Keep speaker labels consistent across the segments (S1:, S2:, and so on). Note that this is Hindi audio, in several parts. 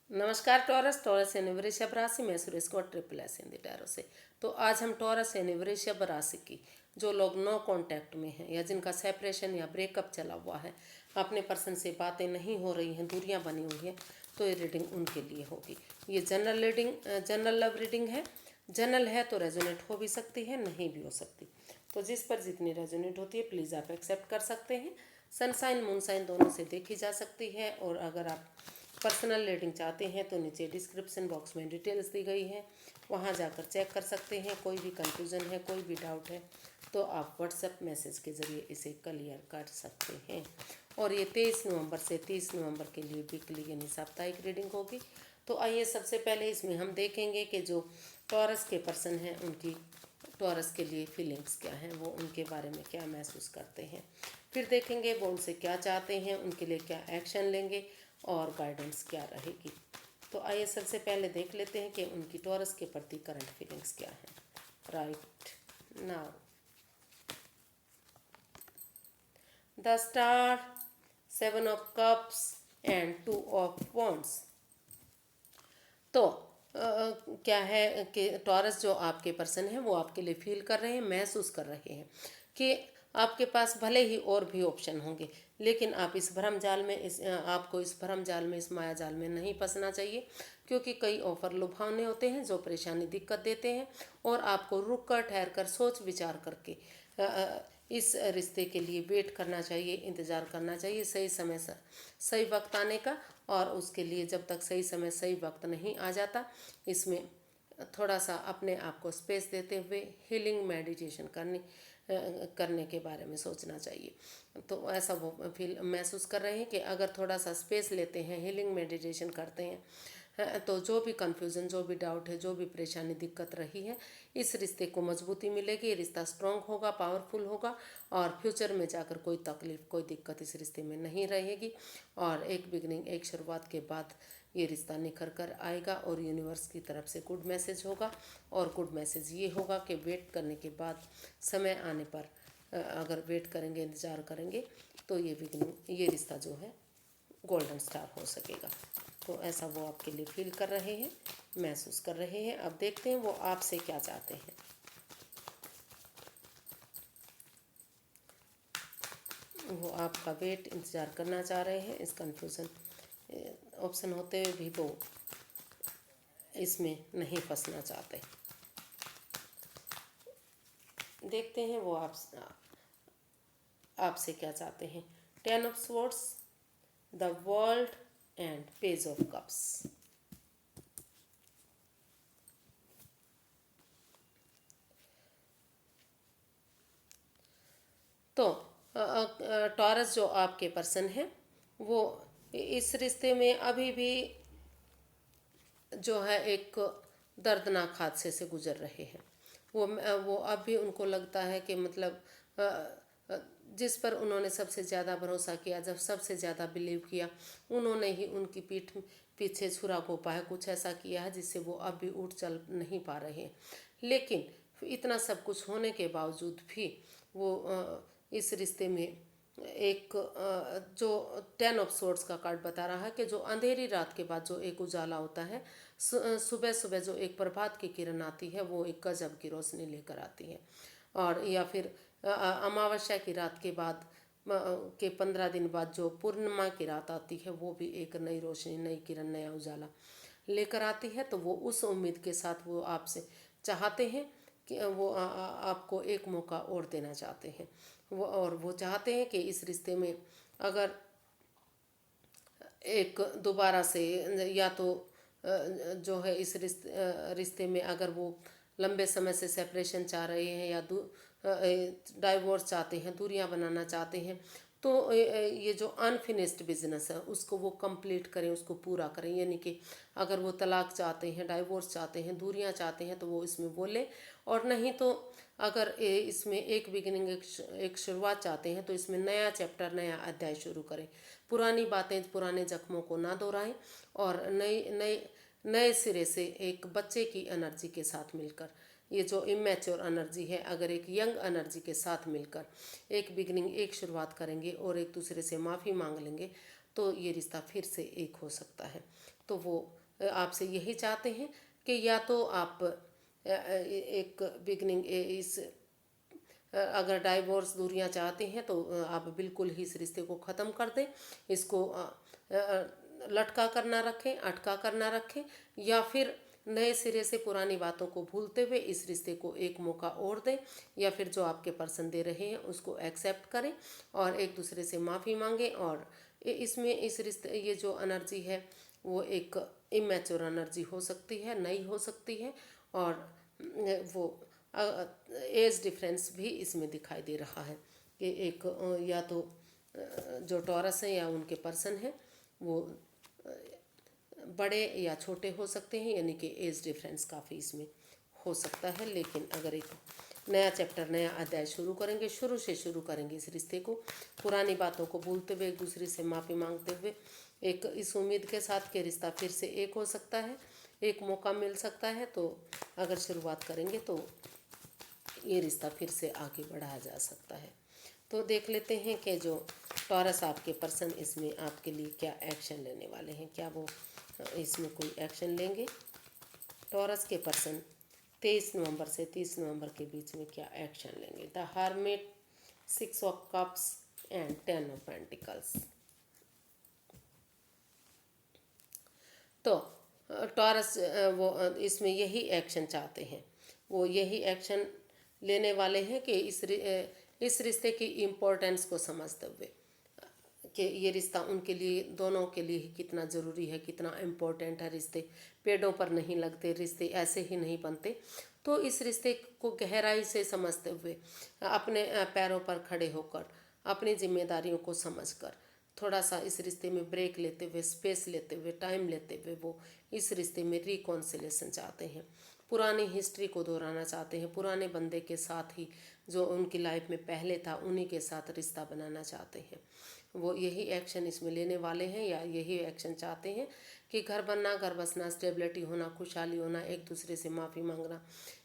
S1: नमस्कार टॉरस टॉरस यानी वृषभ राशि में सुरेश को ट्रिपल एस हिंदी टैरो से। तो आज हम टॉरस यानी वृषभ राशि की जो लोग नो कांटेक्ट में हैं या जिनका सेपरेशन या ब्रेकअप चला हुआ है, अपने पर्सन से बातें नहीं हो रही हैं, दूरियां बनी हुई हैं, तो ये रीडिंग उनके लिए होगी। ये जनरल लव रीडिंग है। जनरल है तो रेजोनेट हो भी सकती है, नहीं भी हो सकती। तो जिस पर जितनी रेजोनेट होती है प्लीज़ आप एक्सेप्ट कर सकते हैं। सनसाइन मूनसाइन दोनों से देखी जा सकती है। और अगर आप पर्सनल रीडिंग चाहते हैं तो नीचे डिस्क्रिप्शन बॉक्स में डिटेल्स दी गई है, वहां जाकर चेक कर सकते हैं। कोई भी कंफ्यूजन है, कोई भी डाउट है तो आप व्हाट्सएप मैसेज के ज़रिए इसे क्लियर कर सकते हैं। और ये 23 नवंबर से 30 नवंबर के लिए वीकली यानी साप्ताहिक रीडिंग होगी। तो आइए सबसे पहले इसमें हम देखेंगे कि जो टॉरस के पर्सन हैं उनकी टॉरस के लिए फीलिंग्स क्या हैं, वो उनके बारे में क्या महसूस करते हैं। फिर देखेंगे वो उनसे क्या चाहते हैं, उनके लिए क्या एक्शन लेंगे और गाइडेंस क्या रहेगी। तो आइए सबसे पहले देख लेते हैं कि उनकी टॉरस के प्रति करंट फीलिंग्स क्या हैं। Right now the star, 7 of cups and 2 of wands. तो क्या है कि टॉरस जो आपके पर्सन है वो आपके लिए फील कर रहे हैं, महसूस कर रहे हैं कि आपके पास भले ही और भी ऑप्शन होंगे, लेकिन आप इस भ्रम जाल में आपको इस भ्रम जाल में, इस माया जाल में नहीं फंसना चाहिए। क्योंकि कई ऑफर लुभावने होते हैं जो परेशानी दिक्कत देते हैं, और आपको रुक कर ठहर कर सोच विचार करके इस रिश्ते के लिए वेट करना चाहिए, इंतज़ार करना चाहिए सही समय सही वक्त आने का। और उसके लिए जब तक सही समय सही वक्त नहीं आ जाता, इसमें थोड़ा सा अपने आप को स्पेस देते हुए हीलिंग मेडिटेशन करने के बारे में सोचना चाहिए। तो ऐसा वो फील महसूस कर रहे हैं कि अगर थोड़ा सा स्पेस लेते हैं, हीलिंग मेडिटेशन करते हैं, तो जो भी कन्फ्यूज़न, जो भी डाउट है, जो भी परेशानी दिक्कत रही है, इस रिश्ते को मजबूती मिलेगी, रिश्ता स्ट्रॉन्ग होगा, पावरफुल होगा। और फ्यूचर में जाकर कोई तकलीफ, कोई दिक्कत इस रिश्ते में नहीं रहेगी। और एक बिगनिंग, एक शुरुआत के बाद ये रिश्ता निखर कर आएगा और यूनिवर्स की तरफ से गुड मैसेज होगा। और गुड मैसेज ये होगा कि वेट करने के बाद समय आने पर अगर वेट करेंगे, इंतज़ार करेंगे, तो ये बिगनिंग, ये रिश्ता जो है गोल्डन स्टार हो सकेगा। तो ऐसा वो आपके लिए फील कर रहे हैं, महसूस कर रहे हैं। अब देखते हैं वो आपसे क्या चाहते हैं। वो आपका वेट, इंतज़ार करना चाह रहे हैं। इस कन्फ्यूज़न ऑप्शन होते हुए भी वो इसमें नहीं फंसना चाहते। देखते हैं वो आपसे क्या चाहते हैं। 10 of swords, the world and page of cups. तो टॉरस जो आपके पर्सन है वो इस रिश्ते में अभी भी जो है एक दर्दनाक हादसे से गुजर रहे हैं। वो अब भी उनको लगता है कि मतलब अ, जिस पर उन्होंने सबसे ज़्यादा भरोसा किया, जब सबसे ज़्यादा बिलीव किया, उन्होंने ही उनकी पीछे छुरा घोंपा है, कुछ ऐसा किया है जिससे वो अब भी उठ चल नहीं पा रहे हैं। लेकिन इतना सब कुछ होने के बावजूद भी वो इस रिश्ते में एक जो 10 ऑफ सोर्ड्स का कार्ड बता रहा है कि जो अंधेरी रात के बाद जो एक उजाला होता है, सुबह सुबह जो एक प्रभात की किरण आती है, वो एक गजब की रोशनी लेकर आती है। और या फिर अमावस्या की रात के बाद के 15 दिन बाद जो पूर्णिमा की रात आती है, वो भी एक नई रोशनी, नई किरण, नया उजाला लेकर आती है। तो वो उस उम्मीद के साथ वो आपसे चाहते हैं कि वो आपको एक मौका और देना चाहते हैं। और वो चाहते हैं कि इस रिश्ते में अगर एक दोबारा से, या तो जो है इस रिश्ते में अगर वो लंबे समय से सेपरेशन चाह रहे हैं या डाइवोर्स चाहते हैं, दूरियां बनाना चाहते हैं, तो ये जो अनफिनिश्ड बिजनेस है उसको वो कंप्लीट करें, उसको पूरा करें। यानी कि अगर वो तलाक चाहते हैं, डाइवोर्स चाहते हैं, दूरियां चाहते हैं, तो वो इसमें बोले। और नहीं तो अगर इसमें एक बिगिनिंग, एक शुरुआत चाहते हैं, तो इसमें नया चैप्टर, नया अध्याय शुरू करें। पुरानी बातें, पुराने जख्मों को ना दोहराएं और नई नई नए सिरे से एक बच्चे की एनर्जी के साथ मिलकर, ये जो इमेच्योर एनर्जी है, अगर एक यंग एनर्जी के साथ मिलकर एक बिगनिंग, एक शुरुआत करेंगे और एक दूसरे से माफ़ी मांग लेंगे, तो ये रिश्ता फिर से एक हो सकता है। तो वो आपसे यही चाहते हैं कि या तो आप एक बिगनिंग इस अगर डाइवोर्स दूरियां चाहते हैं तो आप बिल्कुल ही इस रिश्ते को ख़त्म कर दें, इसको लटका कर ना रखें, अटका कर ना रखें, या फिर नए सिरे से पुरानी बातों को भूलते हुए इस रिश्ते को एक मौका और दें, या फिर जो आपके पर्सन दे रहे हैं उसको एक्सेप्ट करें और एक दूसरे से माफ़ी मांगें। और इसमें इस रिश्ते ये जो एनर्जी है वो एक इमेच्योर एनर्जी हो सकती है, नई हो सकती है, और वो एज डिफरेंस भी इसमें दिखाई दे रहा है कि एक या तो जो टॉरस है या उनके पर्सन है वो बड़े या छोटे हो सकते हैं, यानी कि एज डिफरेंस काफ़ी इसमें हो सकता है। लेकिन अगर एक नया चैप्टर, नया अध्याय शुरू करेंगे, शुरू से शुरू करेंगे इस रिश्ते को, पुरानी बातों को भूलते हुए, एक दूसरे से माफ़ी मांगते हुए, एक इस उम्मीद के साथ कि रिश्ता फिर से एक हो सकता है, एक मौका मिल सकता है, तो अगर शुरुआत करेंगे तो ये रिश्ता फिर से आगे बढ़ाया जा सकता है। तो देख लेते हैं कि जो टॉरस आपके पर्सन इसमें आपके लिए क्या एक्शन लेने वाले हैं, क्या वो इसमें कोई एक्शन लेंगे। टॉरस के पर्सन 23 नवंबर से 30 नवंबर के बीच में क्या एक्शन लेंगे। The hermit, 6 of cups and 10 of pentacles. तो टॉरस वो इसमें यही एक्शन चाहते हैं, वो यही एक्शन लेने वाले हैं कि इस रिश्ते की इम्पोर्टेंस को समझते हुए कि ये रिश्ता उनके लिए, दोनों के लिए कितना ज़रूरी है, कितना इम्पोर्टेंट है। रिश्ते पेड़ों पर नहीं लगते, रिश्ते ऐसे ही नहीं बनते। तो इस रिश्ते को गहराई से समझते हुए, अपने पैरों पर खड़े होकर, अपनी जिम्मेदारियों को समझकर, थोड़ा सा इस रिश्ते में ब्रेक लेते हुए, स्पेस लेते हुए, टाइम लेते हुए वो इस रिश्ते में रिकॉन्सिलेशन चाहते हैं, पुरानी हिस्ट्री को दोहराना चाहते हैं, पुराने बंदे के साथ ही जो उनकी लाइफ में पहले था उन्हीं के साथ रिश्ता बनाना चाहते हैं। वो यही एक्शन इसमें लेने वाले हैं, या यही एक्शन चाहते हैं कि घर बनना, घर बसना, स्टेबिलिटी होना, खुशहाली होना, एक दूसरे से माफ़ी मांगना,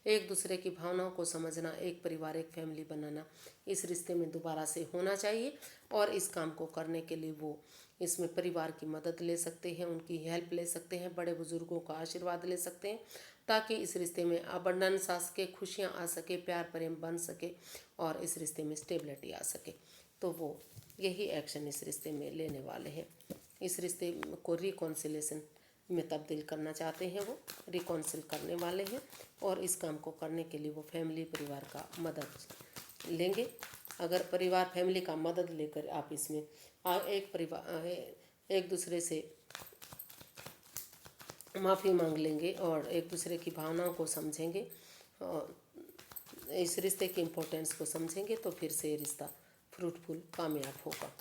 S1: एक दूसरे की भावनाओं को समझना, एक परिवार, एक फैमिली बनाना इस रिश्ते में दोबारा से होना चाहिए। और इस काम को करने के लिए वो इसमें परिवार की मदद ले सकते हैं, उनकी हेल्प ले सकते हैं, बड़े बुजुर्गों का आशीर्वाद ले सकते हैं, ताकि इस रिश्ते में अबंडेंस आ सके, खुशियाँ आ सके, प्यार प्रेम बन सके और इस रिश्ते में स्टेबिलिटी आ सके। तो वो यही एक्शन इस रिश्ते में लेने वाले हैं। इस रिश्ते को रिकॉन्सिलेशन में तब्दील करना चाहते हैं, वो रिकॉन्सिल करने वाले हैं, और इस काम को करने के लिए वो फैमिली, परिवार का मदद लेंगे। अगर परिवार, फैमिली का मदद लेकर आप इसमें एक परिवार, एक दूसरे से माफ़ी मांग लेंगे और एक दूसरे की भावनाओं को समझेंगे और इस रिश्ते की इम्पोर्टेंस को समझेंगे, तो फिर से ये रिश्ता फ्रूटफुल, कामयाब होगा।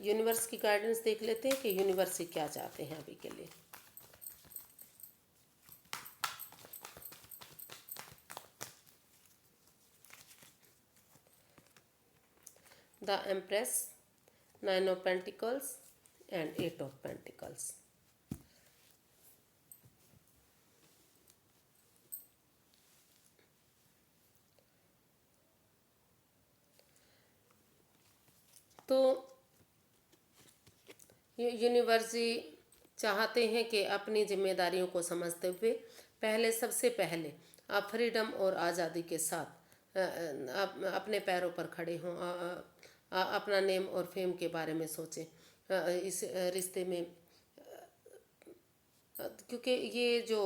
S1: यूनिवर्स की गाइडेंस देख लेते हैं कि यूनिवर्स से क्या चाहते हैं अभी के लिए। The empress, 9 of pentacles and 8 of pentacles. तो यूनिवर्स जी चाहते हैं कि अपनी जिम्मेदारियों को समझते हुए पहले, सबसे पहले आप फ्रीडम और आज़ादी के साथ अपने पैरों पर खड़े हों, अपना नेम और फेम के बारे में सोचें इस रिश्ते में, क्योंकि ये जो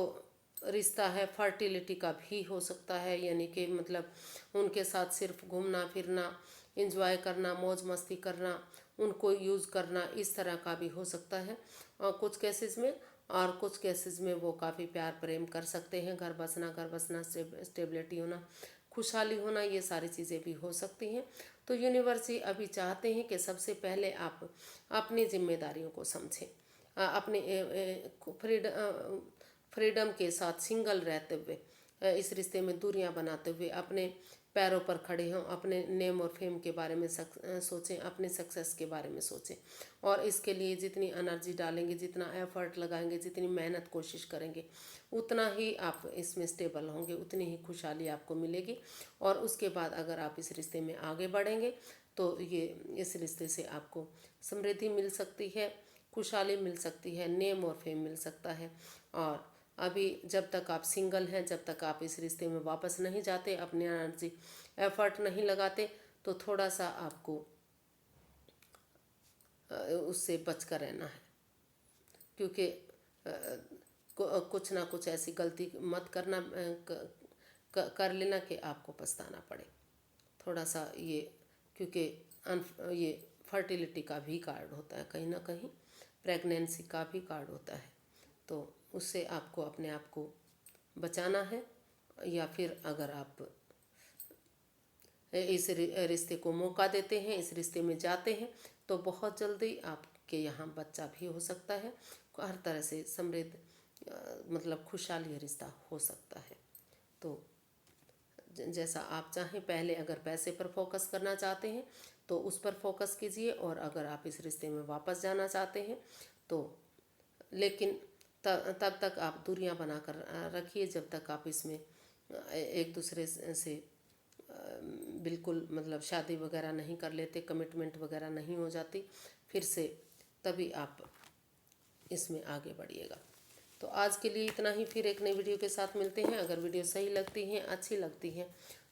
S1: रिश्ता है फर्टिलिटी का भी हो सकता है, यानी कि मतलब उनके साथ सिर्फ घूमना फिरना, एंजॉय करना, मौज मस्ती करना, उनको यूज़ करना, इस तरह का भी हो सकता है और कुछ केसेस में, और कुछ केसेस में वो काफ़ी प्यार प्रेम कर सकते हैं, घर बसना, स्टेबिलिटी होना, खुशहाली होना, ये सारी चीज़ें भी हो सकती हैं। तो यूनिवर्स ही अभी चाहते हैं कि सबसे पहले आप अपनी जिम्मेदारियों को समझें, अपने फ्रीडम के साथ सिंगल रहते हुए, इस रिश्ते में दूरियां बनाते हुए अपने पैरों पर खड़े हों, अपने नेम और फेम के बारे में सोचें, अपने सक्सेस के बारे में सोचें, और इसके लिए जितनी एनर्जी डालेंगे, जितना एफर्ट लगाएंगे, जितनी मेहनत कोशिश करेंगे, उतना ही आप इसमें स्टेबल होंगे, उतनी ही खुशहाली आपको मिलेगी। और उसके बाद अगर आप इस रिश्ते में आगे बढ़ेंगे तो ये इस रिश्ते से आपको समृद्धि मिल सकती है, खुशहाली मिल सकती है, नेम और फेम मिल सकता है। और अभी जब तक आप सिंगल हैं, जब तक आप इस रिश्ते में वापस नहीं जाते, अपनी एनर्जी एफर्ट नहीं लगाते, तो थोड़ा सा आपको उससे बच कर रहना है, क्योंकि कुछ ना कुछ ऐसी गलती मत करना, कर लेना कि आपको पछताना पड़े। थोड़ा सा ये, क्योंकि ये फर्टिलिटी का भी कार्ड होता है, कहीं ना कहीं प्रेगनेंसी का भी कार्ड होता है, तो उससे आपको अपने आप को बचाना है। या फिर अगर आप इस रिश्ते को मौका देते हैं, इस रिश्ते में जाते हैं, तो बहुत जल्दी आपके यहाँ बच्चा भी हो सकता है। हर तरह से समृद्ध मतलब खुशहाली रिश्ता हो सकता है। तो जैसा आप चाहें, पहले अगर पैसे पर फोकस करना चाहते हैं तो उस पर फोकस कीजिए, और अगर आप इस रिश्ते में वापस जाना चाहते हैं तो, लेकिन तब तक आप दूरियां बनाकर रखिए, जब तक आप इसमें एक दूसरे से बिल्कुल मतलब शादी वगैरह नहीं कर लेते, कमिटमेंट वगैरह नहीं हो जाती फिर से, तभी आप इसमें आगे बढ़िएगा। तो आज के लिए इतना ही, फिर एक नई वीडियो के साथ मिलते हैं। अगर वीडियो सही लगती है, अच्छी लगती है,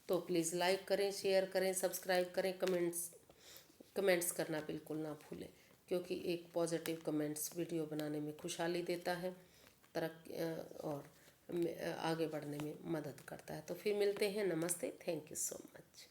S1: तो प्लीज़ लाइक करें, शेयर करें, सब्सक्राइब करें, कमेंट्स करना बिल्कुल ना भूलें, क्योंकि एक पॉजिटिव कमेंट्स वीडियो बनाने में खुशहाली देता है, तरक्की और आगे बढ़ने में मदद करता है। तो फिर मिलते हैं। नमस्ते, थैंक यू सो मच।